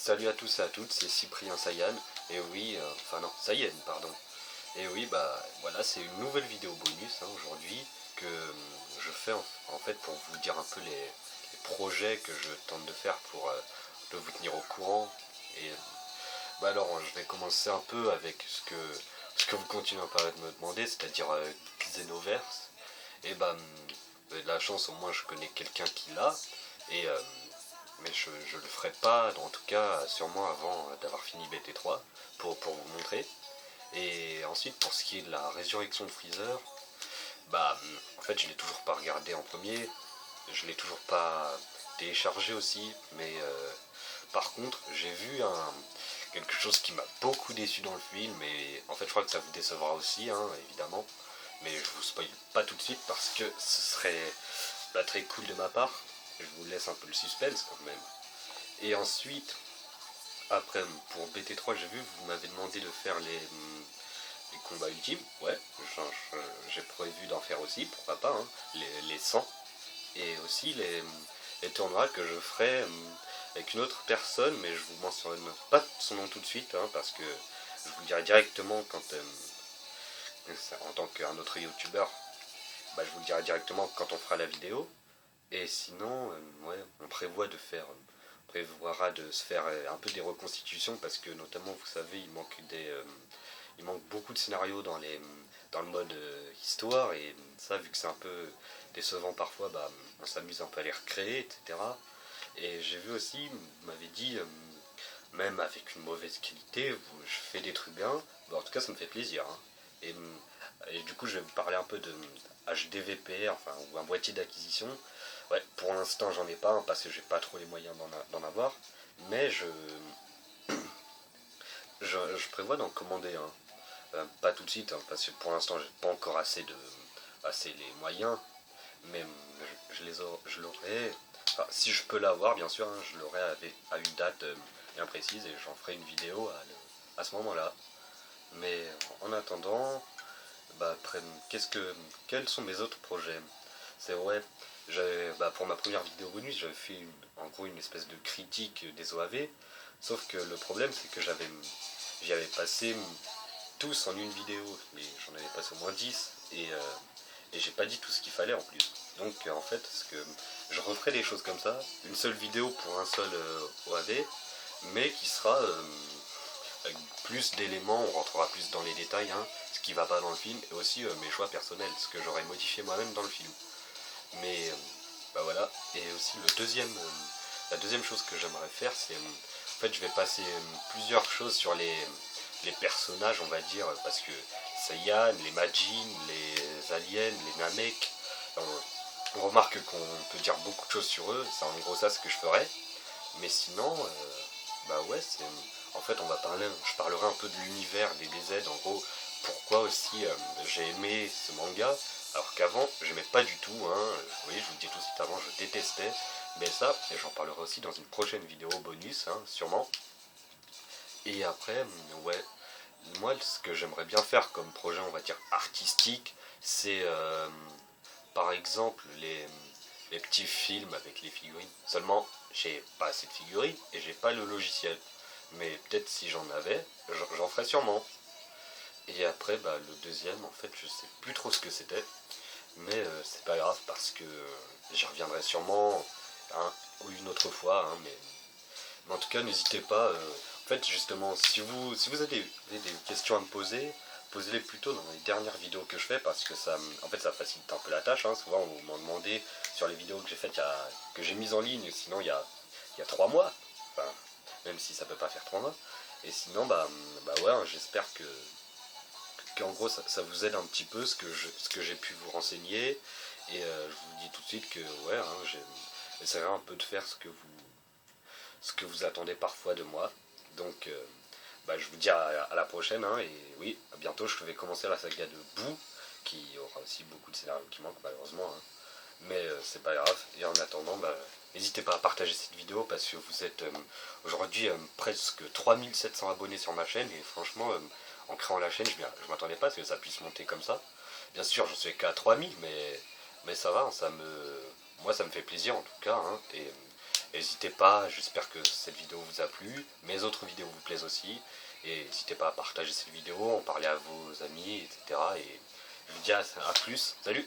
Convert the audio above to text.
Salut à tous et à toutes, c'est Cyprien Sayan, et oui, enfin non, Sayen, pardon. Et oui, bah voilà, c'est une nouvelle vidéo bonus aujourd'hui que je fais en fait pour vous dire un peu les projets que je tente de faire pour de vous tenir au courant. Et bah alors, je vais commencer un peu avec ce que vous continuez à me demander, c'est-à-dire Xenoverse. Et bah, vous avez de la chance, au moins je connais quelqu'un qui l'a, et mais je le ferai pas, en tout cas sûrement avant d'avoir fini BT3 pour vous montrer. Et ensuite pour ce qui est de la résurrection de Freezer, bah en fait je l'ai toujours pas regardé en premier, je l'ai toujours pas téléchargé aussi, mais par contre j'ai vu quelque chose qui m'a beaucoup déçu dans le film, et en fait je crois que ça vous décevra aussi, évidemment, mais je vous spoil pas tout de suite parce que ce serait pas très cool de ma part. Je vous laisse un peu le suspense quand même. Et ensuite, après, pour BT3, j'ai vu, vous m'avez demandé de faire les combats ultimes. Ouais, j'ai prévu d'en faire aussi, pourquoi pas, les 100. Et aussi les tournois que je ferai avec une autre personne, mais je vous mentionne pas son nom tout de suite, parce que je vous le dirai directement en tant qu'un autre youtubeur, bah, je vous le dirai directement quand on fera la vidéo. Et sinon, ouais, on prévoira de se faire un peu des reconstitutions parce que notamment, vous savez, il manque beaucoup de scénarios dans le mode histoire, et ça, vu que c'est un peu décevant parfois, bah, on s'amuse un peu à les recréer, etc. Et j'ai vu aussi, vous m'avez dit, même avec une mauvaise qualité, je fais des trucs bien. Bah, en tout cas, ça me fait plaisir. Et, et du coup, je vais vous parler un peu de HDVPR, enfin, ou un boîtier d'acquisition. Ouais, pour l'instant, j'en ai pas, parce que j'ai pas trop les moyens d'en avoir. Mais je prévois d'en commander un. Pas tout de suite, parce que pour l'instant, j'ai pas encore assez les moyens. Mais je l'aurai. Enfin, si je peux l'avoir, bien sûr, je l'aurai à une date bien précise, et j'en ferai une vidéo à ce moment-là. Mais en attendant, bah, après, quels sont mes autres projets? C'est vrai, bah, pour ma première vidéo bonus, j'avais fait en gros une espèce de critique des OAV. Sauf que le problème, c'est que j'y avais passé tous en une vidéo, mais j'en avais passé au moins 10, et j'ai pas dit tout ce qu'il fallait en plus. Donc en fait, je referai des choses comme ça, une seule vidéo pour un seul OAV, mais qui sera avec plus d'éléments, on rentrera plus dans les détails, ce qui va pas dans le film, et aussi mes choix personnels, ce que j'aurais modifié moi-même dans le film. Mais bah voilà, et aussi la deuxième chose que j'aimerais faire, c'est en fait je vais passer plusieurs choses sur les personnages, on va dire, parce que Saiyan, les Majin, les aliens, les Namek, on remarque qu'on peut dire beaucoup de choses sur eux, c'est en gros ça ce que je ferais. Mais sinon, bah ouais, en fait je parlerai un peu de l'univers des DZ, en gros, pourquoi aussi j'ai aimé ce manga, alors qu'avant j'aimais pas du tout, vous voyez, je vous le dis tout de suite, avant je détestais, mais ça, et j'en parlerai aussi dans une prochaine vidéo bonus, sûrement. Et après, ouais, moi ce que j'aimerais bien faire comme projet, on va dire artistique, c'est par exemple les petits films avec les figurines. Seulement, j'ai pas assez de figurines et j'ai pas le logiciel. Mais peut-être si j'en avais, j'en ferais sûrement. Et après, bah, le deuxième, en fait, je sais plus trop ce que c'était. Mais c'est pas grave parce que j'y reviendrai sûrement une autre fois. Mais en tout cas, n'hésitez pas. En fait, justement, si vous avez des questions à me poser, posez-les plutôt dans les dernières vidéos que je fais, parce que en fait, ça facilite un peu la tâche. Souvent, vous m'en demandez sur les vidéos que j'ai faites, que j'ai mises en ligne, sinon il y a 3 mois. Enfin, même si ça peut pas faire 3 mois. Et sinon, bah ouais, j'espère qu'en gros, ça vous aide un petit peu ce que j'ai pu vous renseigner. Et je vous dis tout de suite que, ouais, j'essaierai un peu de faire ce que vous attendez parfois de moi. Donc, bah, je vous dis à la prochaine, et oui, à bientôt. Je vais commencer la saga de Boo, qui aura aussi beaucoup de scénarios qui manquent malheureusement, mais c'est pas grave. Et en attendant, bah, n'hésitez pas à partager cette vidéo, parce que vous êtes aujourd'hui presque 3700 abonnés sur ma chaîne, et franchement, en créant la chaîne, je m'attendais pas à ce que ça puisse monter comme ça. Bien sûr, je suis qu'à 3000, mais ça va, moi ça me fait plaisir en tout cas, et N'hésitez pas, j'espère que cette vidéo vous a plu, mes autres vidéos vous plaisent aussi, et n'hésitez pas à partager cette vidéo, en parler à vos amis, etc. Et je vous dis à plus, salut!